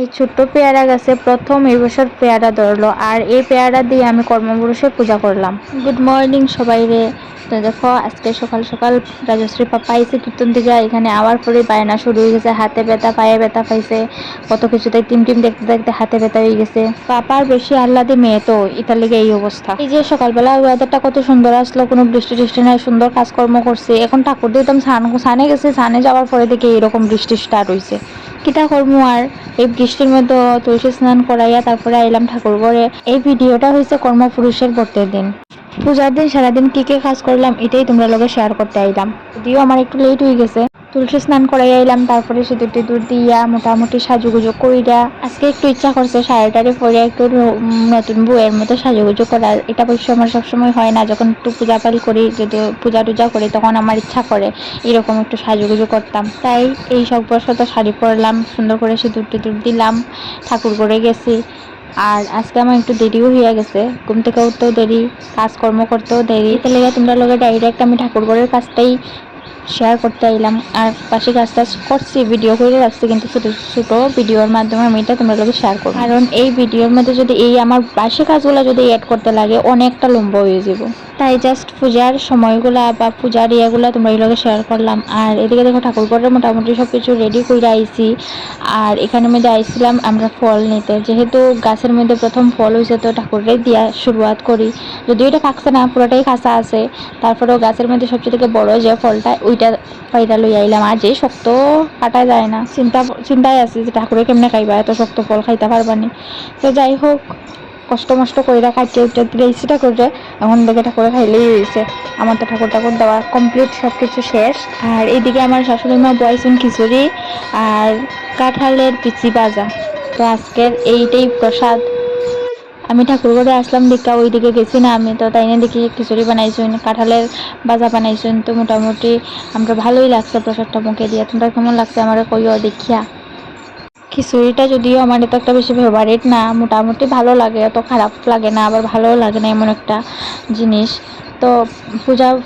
এই ছোট্ট পেয়ারা গাছে প্রথম এই বছর পেয়ারা ধরলো, আর এই পেয়ারা দিয়ে আমি কর্মপুরুষের পূজা করলাম। গুড মর্নিং সবাই রে। তো দেখো আজকে সকাল সকাল রাজশ্রী পাপা আইসে কীর্তন থেকে, এখানে আওয়ার পরে বায়না শুরু হয়ে গেছে, হাতে ব্যথা পায়ে ব্যথা পাইছে, কত কিছুতে টিম দেখতে দেখতে হাতে ব্যথা হয়ে গেছে। পাপার বেশি আহ্লাদে মেয়ে তো, ইতার লেগে এই অবস্থা। এই যে সকালবেলা ওয়েদারটা কত সুন্দর আসলো, কোনো বৃষ্টি টিষ্টি নাই, সুন্দর কাজকর্ম করছে। এখন ঠাকুর দিতাম সানে গেছে, সানে যাওয়ার পরে দেখে এরকম বৃষ্টি স্টার্ট হয়েছে। কিতা করবো আর, এই বৃষ্টির মধ্যে তুলসী স্নান করাইয়া তারপরে আইলাম ঠাকুর ঘরে। এই ভিডিওটা হয়েছে কর্মপুরুষের ব্রতের দিন। পূজার দিন সারাদিন কি কি কাজ করলাম এটাই তোমরা লোকে শেয়ার করতে আইলাম। যদিও আমার একটু লেট হয়ে গেছে, তুলসী স্নান করাই আইলাম, তারপরে সিঁদুর টিঁদুর দিয়া মোটামুটি সাজুগুজু কইরা আজকে একটু ইচ্ছা করছে শাড়িটারে পরে একটু নতুন বউয়ের মতো সাজুগুজু করার। এটা অবশ্য আমার সবসময় হয় না, যখন একটু পূজা পাল করি, যদি পূজা টুজা করি তখন আমার ইচ্ছা করে এরকম একটু সাজুগুজু করতাম। তাই এই সব বছর তো শাড়ি পরলাম, সুন্দর করে সিঁদুর টিঁদুর দিলাম, ঠাকুর ঘরে গেছি। আর আজকে আমার একটু দেরিও হয়ে গেছে, ঘুম থেকে উঠতেও দেরি, কাজকর্ম করতেও দেরি। তাহলে তোমরা লোকের ডাইরেক্ট আমি ঠাকুর ঘরের কাজটাই শেয়ার করতে আইলাম। আর পাশে কাজ টাজ করছি, ভিডিও করে রাখছি, কিন্তু ছোটো ছোটো ভিডিওর মাধ্যমে আমি এটা তোমরা লোকে শেয়ার করবো। কারণ এই ভিডিওর মধ্যে যদি এই আমার বাসি কাজগুলো যদি অ্যাড করতে লাগে অনেকটা লম্বা হয়ে যাব, তাই জাস্ট পূজার সময়গুলা বা পূজার ইয়েগুলো তোমরা এই লোকে শেয়ার করলাম। আর এদিকে দেখো ঠাকুর ঘরে মোটামুটি সব কিছু রেডি করে আইছি। আর এখানের মধ্যে আইছিলাম আমরা ফল নিতে, যেহেতু গাছের মধ্যে প্রথম ফল হয়েছে তো ঠাকুরের দিয়া শুরুয়াত করি। যদিও এটা পাকছে না, পুরোটাই কাঁচা আছে, তারপরেও গাছের মধ্যে সবচেয়ে থেকে বড় যে ফলটা ওইটা পাইরা লই আইলাম। আর যে শক্ত কাটা যায় না, চিন্তায় আছে যে ঠাকুরে কেমনে খাইবা, এত শক্ত ফল খাইতে পারবানি। তো যাই হোক, কষ্ট মষ্ট কইরা কাটিয়ে উঠে দিয়েছি ঠাকুরে, এখন দেখে ঠাকুরে খাইলেই হয়েছে। আমার তো ঠাকুর দেওয়া কমপ্লিট, সব কিছু শেষ। আর এইদিকে আমার শাশুড়ি মা বয়সুন খিচুড়ি আর কাঁঠালের পিচি ভাজা। তো আজকের এইটাই প্রসাদ। আমি ঠাকুর ঘরে আসলাম দেখা ওইদিকে গেছি না আমি, তো তাই না দেখি খিচুড়ি বানাইছেন, কাঁঠালের ভাজা বানাইছেন। তো মোটামুটি আমরা ভালোই লাগছে প্রসাদটা মুখে দিয়ে। তোমরা কেমন লাগছে আমার কইও দেখিয়া। খিচুড়িটা যদিও আমার তো একটা বেশি ফেভারিট না, মোটামুটি ভালো লাগে, অত খারাপ লাগে না, আবার ভালোও লাগে না, এমন একটা জিনিস। তো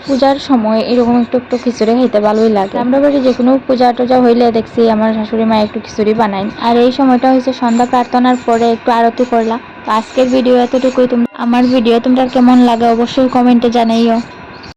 পূজার সময় এরকম একটু একটু খিচুড়ি খাইতে ভালোই লাগে। আমরা বাড়ি যে কোনো পূজা টুজা হইলে দেখছি আমার শাশুড়ি মা একটু খিচুড়ি বানাই। আর এই সময়টা হয়েছে সন্ধ্যা প্রার্থনার পরে একটু আরতি করলাম। তো আজকের ভিডিও এতটুকুই। আমার ভিডিও তোমরা কেমন লাগে অবশ্যই কমেন্টে জানাইও।